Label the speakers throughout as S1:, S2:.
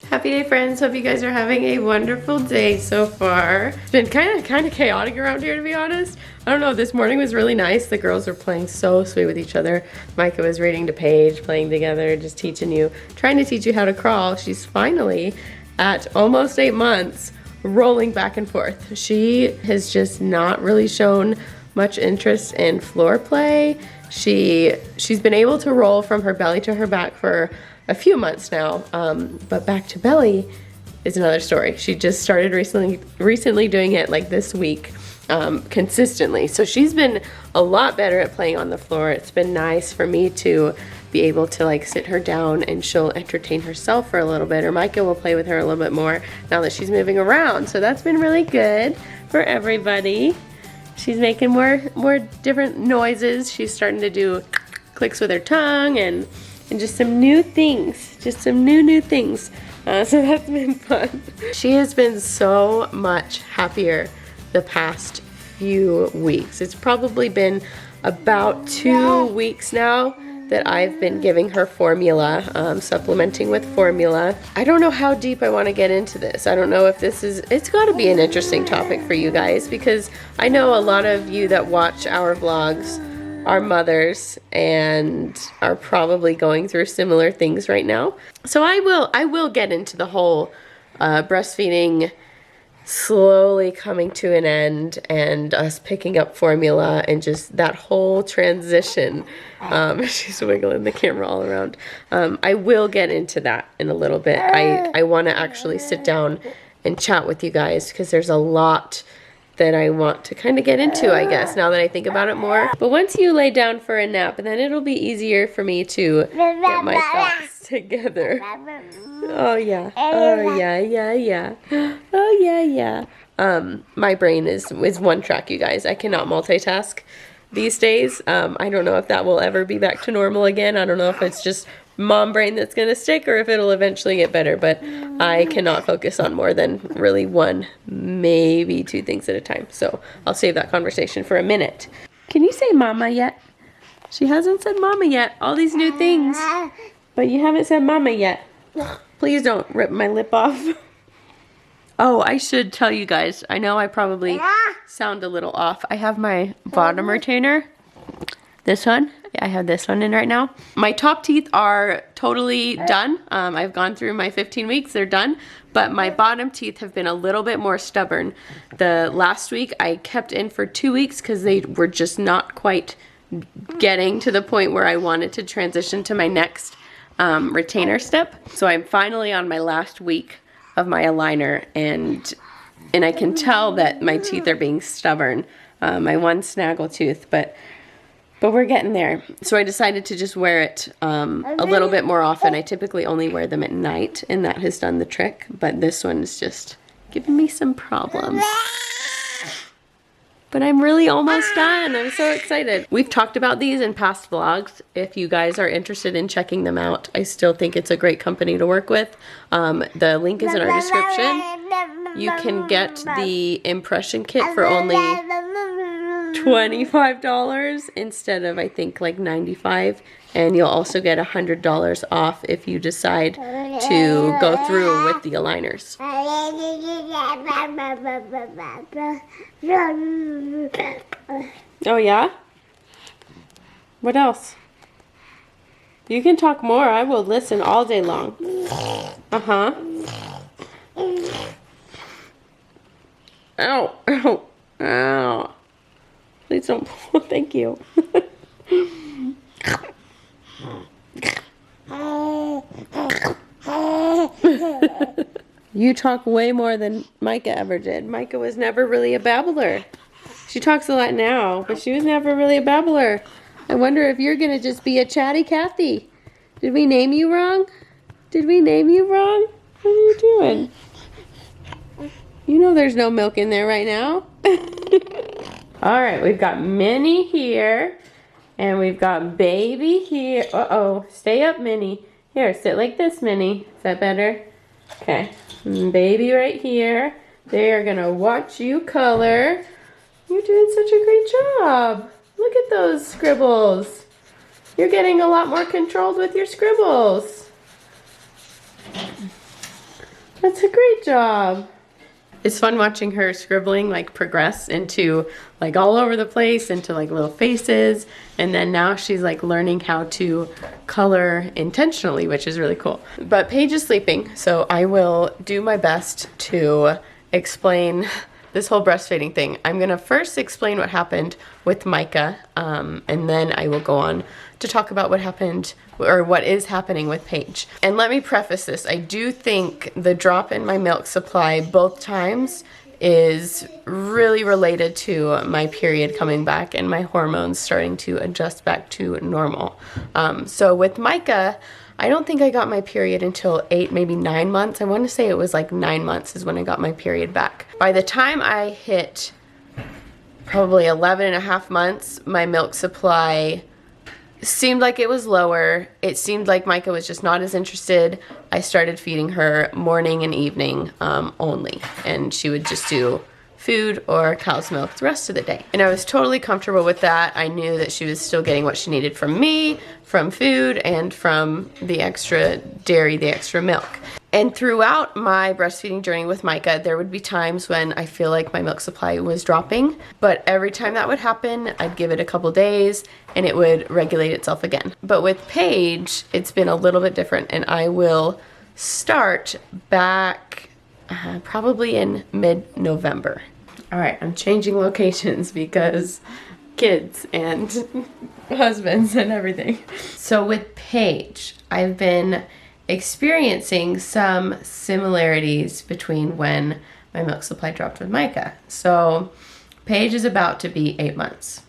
S1: Happy day, friends. Hope you guys are having a wonderful day so far. It's been kind of chaotic around here, to be honest. I don't know, this morning was really nice. The girls were playing so sweet with each other. Micah was reading to Paige, playing together, just trying to teach you how to crawl. She's finally at almost 8 months, rolling back and forth. She has just not really shown much interest in floor play. She's been able to roll from her belly to her back for a few months now, but back to belly is another story. She just started recently doing it like this week, consistently. So she's been a lot better at playing on the floor. It's been nice for me to be able to like sit her down and she'll entertain herself for a little bit, or Micah will play with her a little bit more now that she's moving around. So that's been really good for everybody. She's making more different noises. She's starting to do clicks with her tongue and just some new things, just some new things. So that's been fun. She has been so much happier the past few weeks. It's probably been about 2 weeks now that I've been giving her formula, supplementing with formula. I don't know how deep I want to get into this. I don't know if it's got to be an interesting topic for you guys, because I know a lot of you that watch our vlogs are mothers and are probably going through similar things right now. So I will get into the whole breastfeeding slowly coming to an end and us picking up formula and just that whole transition. She's wiggling the camera all around. I will get into that in a little bit. I want to actually sit down and chat with you guys, because there's a lot that I want to kind of get into, I guess, now that I think about it more. But once you lay down for a nap, then it'll be easier for me to get my thoughts together. Oh yeah, oh yeah. Oh yeah. My brain is one track, you guys. I cannot multitask these days. I don't know if that will ever be back to normal again. I don't know if it's just mom brain that's gonna stick or if it'll eventually get better, but I cannot focus on more than really 1, maybe 2 things at a time. So I'll save that conversation for a minute. Can you say mama yet? She hasn't said mama yet. All these new things, but you haven't said mama yet. Please don't rip my lip off. Oh, I should tell you guys, I know I probably sound a little off. I have my bottom retainer, this one. I have this one in right now. My top teeth are totally done. I've gone through my 15 weeks, they're done. But my bottom teeth have been a little bit more stubborn. The last week I kept in for 2 weeks because they were just not quite getting to the point where I wanted to transition to my next retainer step. So I'm finally on my last week of my aligner, and I can tell that my teeth are being stubborn. My one snaggle tooth, but we're getting there. So I decided to just wear it a little bit more often. I typically only wear them at night, and that has done the trick. But this one is just giving me some problems. But I'm really almost done. I'm so excited. We've talked about these in past vlogs. If you guys are interested in checking them out, I still think it's a great company to work with. The link is in our description. You can get the impression kit for only $25 instead of, I think, like $95, and you'll also get $100 off if you decide to go through with the aligners. Oh yeah? What else? You can talk more. I will listen all day long. Uh-huh. Ow. Ow. Ow. Please don't pull. Thank you. You talk way more than Micah ever did. Micah was never really a babbler. She talks a lot now, but she was never really a babbler. I wonder if you're going to just be a chatty Cathy. Did we name you wrong? Did we name you wrong? What are you doing? You know there's no milk in there right now. All right, we've got Minnie here, and we've got Baby here. Uh-oh, stay up, Minnie. Here, sit like this, Minnie. Is that better? Okay, Baby right here. They are gonna watch you color. You're doing such a great job. Look at those scribbles. You're getting a lot more controlled with your scribbles. That's a great job. It's fun watching her scribbling like progress into like all over the place, into like little faces, and then now she's like learning how to color intentionally, which is really cool. But Paige is sleeping, so I will do my best to explain this whole breastfeeding thing. I'm gonna first explain what happened with Micah, and then I will go on to talk about what happened or what is happening with Paige. And let me preface this, I do think the drop in my milk supply both times is really related to my period coming back and my hormones starting to adjust back to normal. So with Micah, I don't think I got my period until 8, maybe 9 months. I want to say it was like 9 months is when I got my period back. By the time I hit probably 11 and a half months, my milk supply seemed like it was lower. It seemed like Micah was just not as interested. I started feeding her morning and evening only, and she would just do food or cow's milk the rest of the day. And I was totally comfortable with that. I knew that she was still getting what she needed from me, from food, and from the extra dairy, the extra milk. And throughout my breastfeeding journey with Micah, there would be times when I feel like my milk supply was dropping, but every time that would happen, I'd give it a couple days and it would regulate itself again. But with Paige, it's been a little bit different, and I will start back probably in mid-November. All right, I'm changing locations because kids and husbands and everything. So with Paige, I've been experiencing some similarities between when my milk supply dropped with Micah. So Paige is about to be 8 months.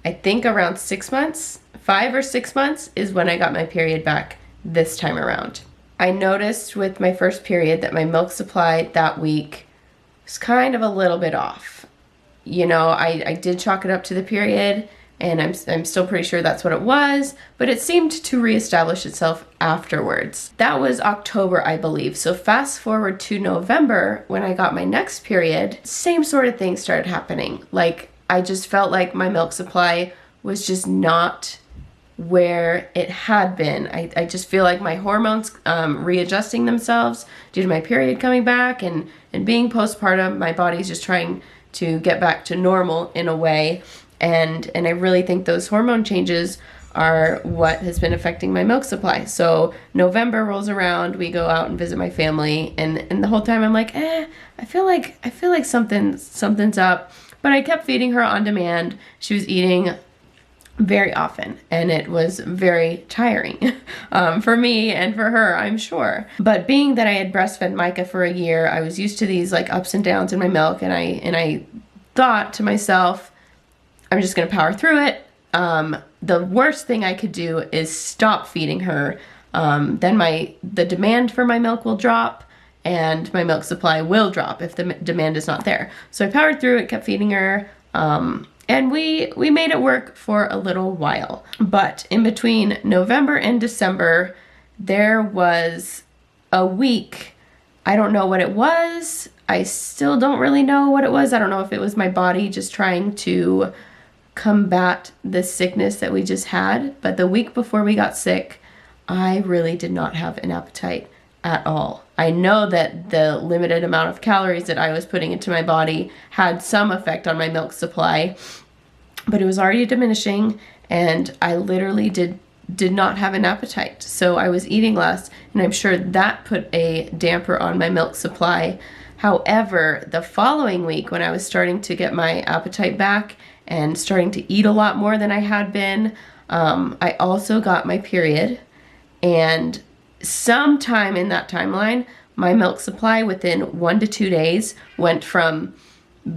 S1: I think around 6 months, 5 or 6 months is when I got my period back this time around. I noticed with my first period that my milk supply that week was kind of a little bit off. You know, I did chalk it up to the period, and I'm still pretty sure that's what it was, but it seemed to reestablish itself afterwards. That was October, I believe. So fast forward to November, when I got my next period, same sort of thing started happening. Like, I just felt like my milk supply was just not where it had been. I just feel like my hormones readjusting themselves due to my period coming back and being postpartum. My body's just trying to get back to normal in a way. And I really think those hormone changes are what has been affecting my milk supply. So November rolls around, we go out and visit my family, and the whole time I'm like, I feel like something's up. But I kept feeding her on demand. She was eating very often, and it was very tiring for me and for her, I'm sure. But being that I had breastfed Micah for a year, I was used to these like ups and downs in my milk, and I thought to myself, I'm just gonna power through it. The worst thing I could do is stop feeding her. Then the demand for my milk will drop, and my milk supply will drop if the demand is not there. So I powered through it, kept feeding her, and we made it work for a little while. But in between November and December, there was a week, I don't know what it was. I still don't really know what it was. I don't know if it was my body just trying to combat the sickness that we just had. But the week before we got sick, I really did not have an appetite at all. I know that the limited amount of calories that I was putting into my body had some effect on my milk supply, but it was already diminishing, and I literally did not have an appetite. So I was eating less, and I'm sure that put a damper on my milk supply. However, the following week, when I was starting to get my appetite back and starting to eat a lot more than I had been, I also got my period, and sometime in that timeline, my milk supply within 1 to 2 days went from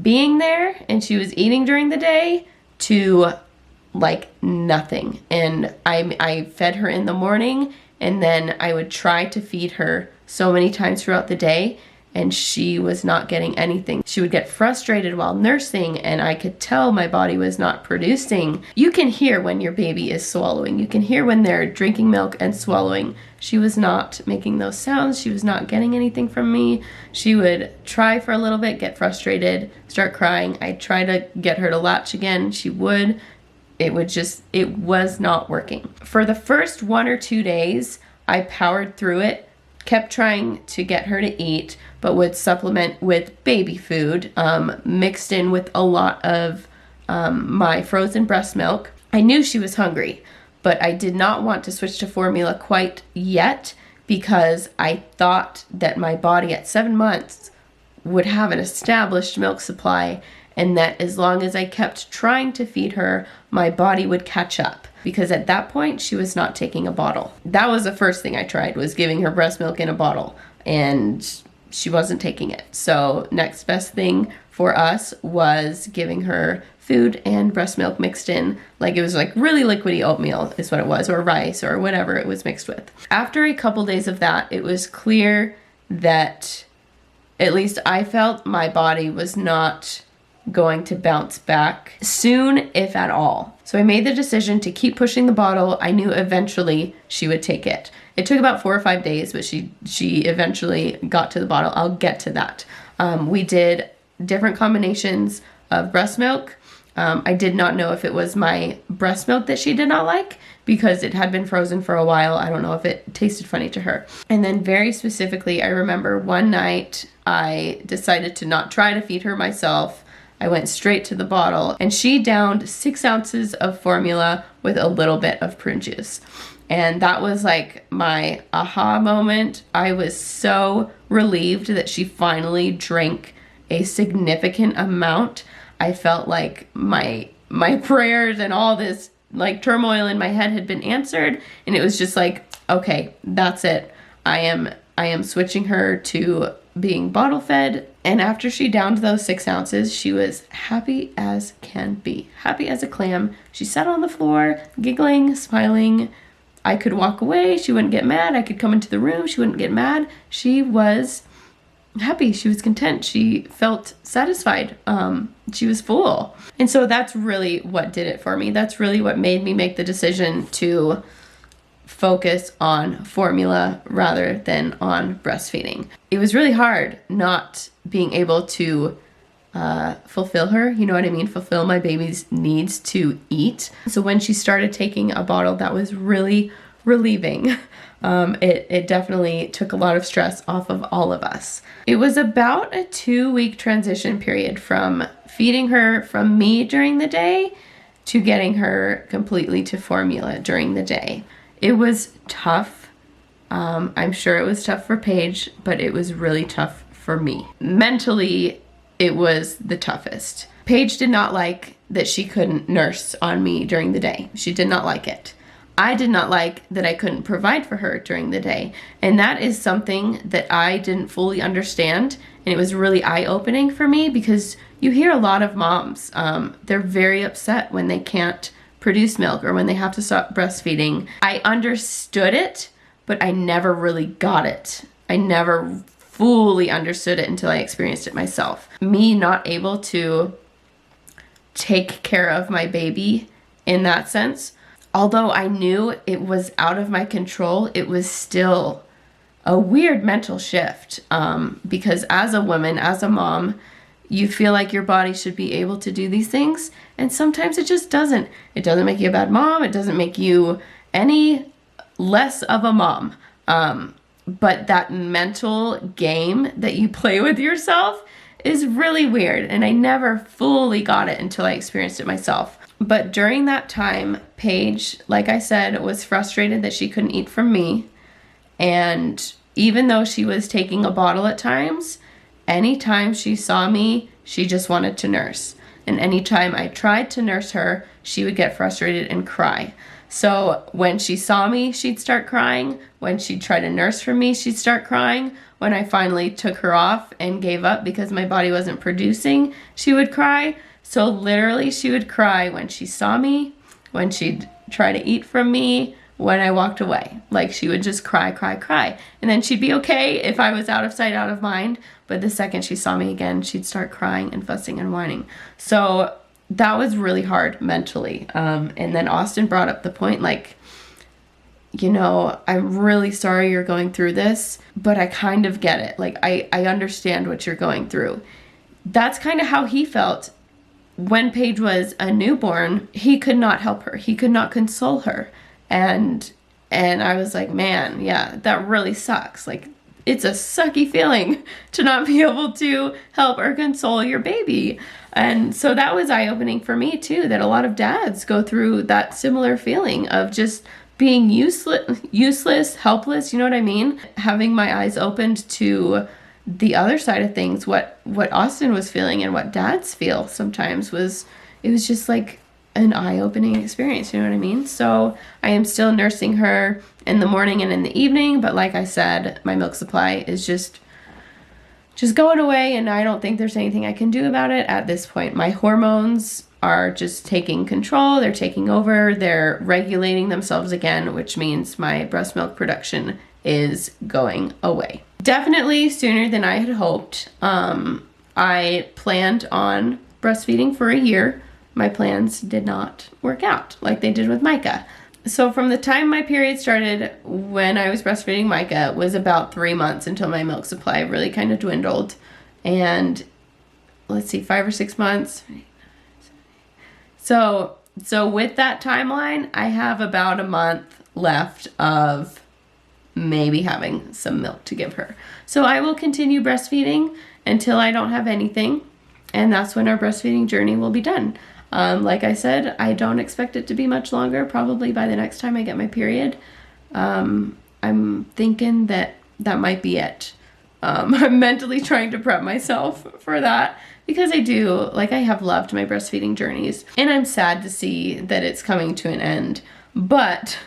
S1: being there and she was eating during the day to like nothing. And I fed her in the morning, and then I would try to feed her so many times throughout the day, and she was not getting anything. She would get frustrated while nursing, and I could tell my body was not producing. You can hear when your baby is swallowing. You can hear when they're drinking milk and swallowing. She was not making those sounds. She was not getting anything from me. She would try for a little bit, get frustrated, start crying. I'd try to get her to latch again. She would. It was not working. For the first 1 or 2 days, I powered through it, kept trying to get her to eat, but would supplement with baby food, mixed in with a lot of my frozen breast milk. I knew she was hungry, but I did not want to switch to formula quite yet because I thought that my body at 7 months would have an established milk supply, and that as long as I kept trying to feed her, my body would catch up, because at that point she was not taking a bottle. That was the first thing I tried, was giving her breast milk in a bottle, and she wasn't taking it. So next best thing for us was giving her food and breast milk mixed in. Like, it was like really liquidy oatmeal is what it was, or rice, or whatever it was mixed with. After a couple days of that, it was clear that, at least I felt, my body was not going to bounce back soon, if at all. So I made the decision to keep pushing the bottle. I knew eventually she would take it. It took about 4 or 5 days, but she eventually got to the bottle. I'll get to that. We did different combinations of breast milk. I did not know if it was my breast milk that she did not like, because it had been frozen for a while. I don't know if it tasted funny to her. And then very specifically, I remember one night I decided to not try to feed her myself. I went straight to the bottle, and she downed 6 ounces of formula with a little bit of prune juice. And that was like my aha moment. I was so relieved that she finally drank a significant amount. I felt like my prayers and all this like turmoil in my head had been answered, and it was just like, okay, that's it. I am switching her to being bottle fed. And after she downed those 6 ounces, she was happy as can be, happy as a clam. She sat on the floor, giggling, smiling. I could walk away, she wouldn't get mad. I could come into the room, she wouldn't get mad. She was happy, she was content, she felt satisfied, she was full. And so that's really what did it for me. That's really what made me make the decision to focus on formula rather than on breastfeeding. It was really hard not being able to fulfill her, you know what I mean? Fulfill my baby's needs to eat. So when she started taking a bottle, that was really relieving. It definitely took a lot of stress off of all of us. It was about a 2-week transition period from feeding her from me during the day to getting her completely to formula during the day. It was tough. I'm sure it was tough for Paige, but it was really tough for me. Mentally, it was the toughest. Paige did not like that she couldn't nurse on me during the day. She did not like it. I did not like that I couldn't provide for her during the day. And that is something that I didn't fully understand. And it was really eye-opening for me, because you hear a lot of moms, they're very upset when they can't produce milk or when they have to stop breastfeeding. I understood it, but I never really got it. I never fully understood it until I experienced it myself. Me not able to take care of my baby in that sense, although I knew it was out of my control, it was still a weird mental shift, because as a woman, as a mom, you feel like your body should be able to do these things, and sometimes it just doesn't. It doesn't make you a bad mom. It doesn't make you any less of a mom. But that mental game that you play with yourself is really weird, and I never fully got it until I experienced it myself. But during that time, Paige, like I said, was frustrated that she couldn't eat from me. And even though she was taking a bottle at times, anytime she saw me, she just wanted to nurse. And anytime I tried to nurse her, she would get frustrated and cry. So when she saw me, she'd start crying. When she'd try to nurse for me, she'd start crying. When I finally took her off and gave up because my body wasn't producing, she would cry. So literally she would cry when she saw me, when she'd try to eat from me, when I walked away. Like, she would just cry, cry, cry. And then she'd be okay if I was out of sight, out of mind. But the second she saw me again, she'd start crying and fussing and whining. So that was really hard mentally. And then Austin brought up the point, like, you know, I'm really sorry you're going through this, but I kind of get it. Like, I understand what you're going through. That's kind of how he felt. When Paige was a newborn, he could not help her. He could not console her. And I was like, man, yeah, that really sucks. Like, it's a sucky feeling to not be able to help or console your baby. And so that was eye-opening for me too, that a lot of dads go through that similar feeling of just being useless, helpless, you know what I mean? Having my eyes opened to the other side of things, what Austin was feeling and what dads feel sometimes it was just like an eye-opening experience, you know what I mean? So I am still nursing her in the morning and in the evening, but like I said, my milk supply is just going away, and I don't think there's anything I can do about it at this point. My hormones are just taking control, they're taking over, they're regulating themselves again, which means my breast milk production is going away. Definitely sooner than I had hoped. I planned on breastfeeding for a year. My plans did not work out like they did with Micah. So from the time my period started when I was breastfeeding Micah was about 3 months until my milk supply really kind of dwindled. And let's see, 5 or 6 months. So with that timeline, I have about a month left of maybe having some milk to give her. So I will continue breastfeeding until I don't have anything, and that's when our breastfeeding journey will be done. Like I said, I don't expect it to be much longer, probably by the next time I get my period. I'm thinking that might be it. I'm mentally trying to prep myself for that because I have loved my breastfeeding journeys, and I'm sad to see that it's coming to an end. But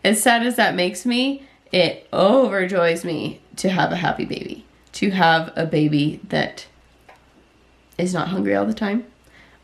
S1: as sad as that makes me, it overjoys me to have a happy baby, to have a baby that is not hungry all the time.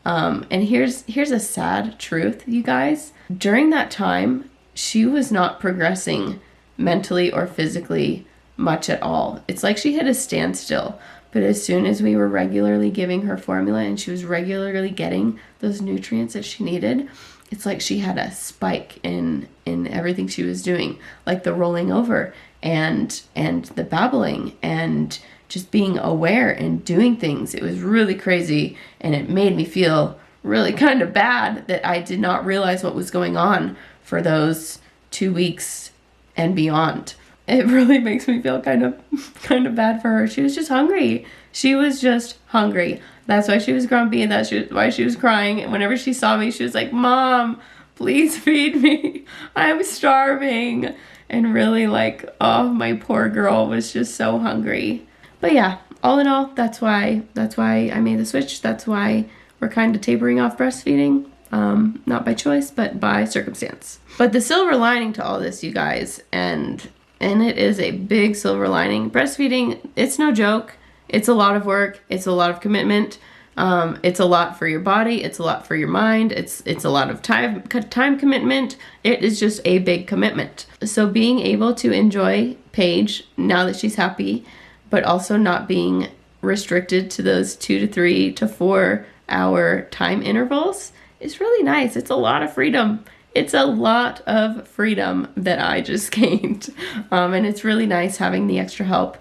S1: And here's a sad truth, you guys. During that time, she was not progressing mentally or physically much at all. It's like she hit a standstill. But as soon as we were regularly giving her formula and she was regularly getting those nutrients that she needed, it's like she had a spike in everything she was doing, like the rolling over and the babbling and just being aware and doing things. It was really crazy, and it made me feel really kind of bad that I did not realize what was going on for those 2 weeks and beyond. It really makes me feel kind of bad for her. She was just hungry. She was just hungry. That's why she was grumpy, and that's why she was crying. And whenever she saw me, she was like, "Mom, please feed me. I'm starving." And really oh, my poor girl was just so hungry. But yeah, all in all, that's why I made the switch. That's why we're kind of tapering off breastfeeding. Not by choice, but by circumstance. But the silver lining to all this, you guys, and it is a big silver lining. Breastfeeding, it's no joke. It's a lot of work. It's a lot of commitment. It's a lot for your body. It's a lot for your mind. It's a lot of time commitment. It is just a big commitment. So being able to enjoy Paige now that she's happy, but also not being restricted to those 2 to 3 to 4 hour time intervals is really nice. It's a lot of freedom. It's a lot of freedom that I just gained. And it's really nice having the extra help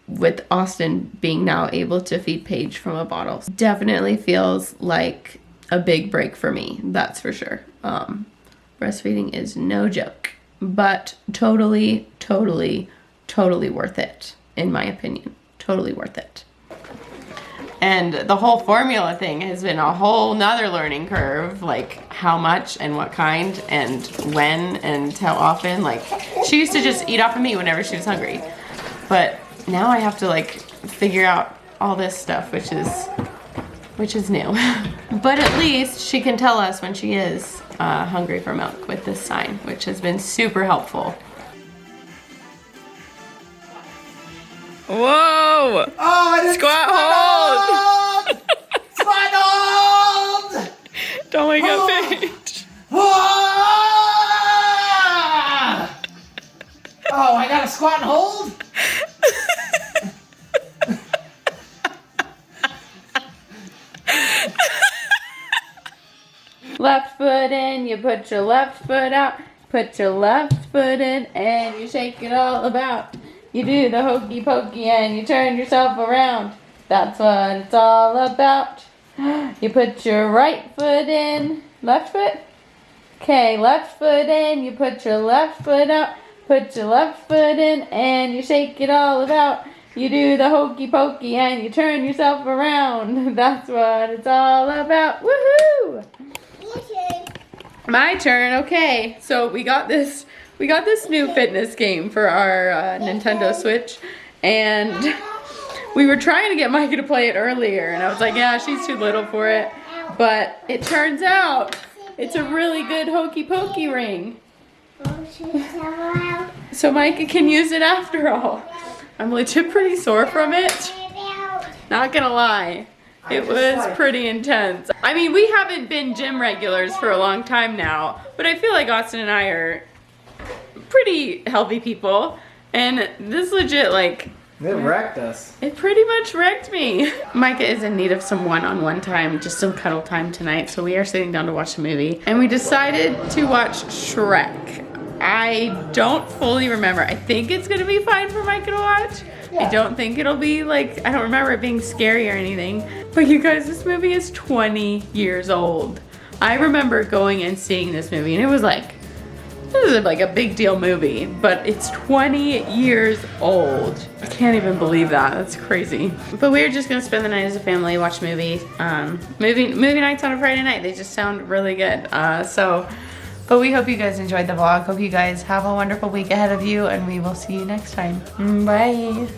S1: with Austin being now able to feed Paige from a bottle. Definitely feels like a big break for me, that's for sure. Breastfeeding is no joke, but totally worth it, in my opinion. Totally worth it. And the whole formula thing has been a whole nother learning curve, like how much and what kind and when and how often. Like, she used to just eat off of me whenever she was hungry. But now I have to figure out all this stuff, which is new. But at least she can tell us when she is hungry for milk with this sign, which has been super helpful. Whoa!
S2: Oh, I didn't
S1: squat hold!
S2: Squat hold!
S1: Don't wake up, Paige.
S2: Oh, I got a squat and hold?
S1: Left foot in, you put your left foot out. Put your left foot in and you shake it all about. You do the hokey pokey and you turn yourself around. That's what it's all about. You put your right foot in. Left foot? Okay, left foot in, you put your left foot out.
S3: Put your left foot in and you shake it all about. You do the hokey pokey and you turn yourself around. That's what it's all about. Woohoo! My turn. Okay, so we got this new fitness game for our Nintendo Switch, and we were trying to get Micah to play it earlier, and I was like, yeah, she's too little for it. But it turns out it's a really good hokey pokey ring. So Micah can use it after all. I'm legit pretty sore from it. Not gonna lie. It was pretty intense. I mean, we haven't been gym regulars for a long time now, but I feel like Austin and I are pretty healthy people. And this legit, like...
S2: It wrecked us.
S1: It pretty much wrecked me. Micah is in need of some one-on-one time, just some cuddle time tonight, so we are sitting down to watch a movie. And we decided to watch Shrek. I don't fully remember. I think it's gonna be fine for Micah to watch. I don't think it'll be like, I don't remember it being scary or anything. But you guys, this movie is 20 years old. I remember going and seeing this movie and it was like, this is like a big deal movie, but it's 20 years old. I can't even believe that. That's crazy. But we're just gonna spend the night as a family, watch movies. Movie nights on a Friday night, they just sound really good. But we hope you guys enjoyed the vlog. Hope you guys have a wonderful week ahead of you, and we will see you next time. Bye.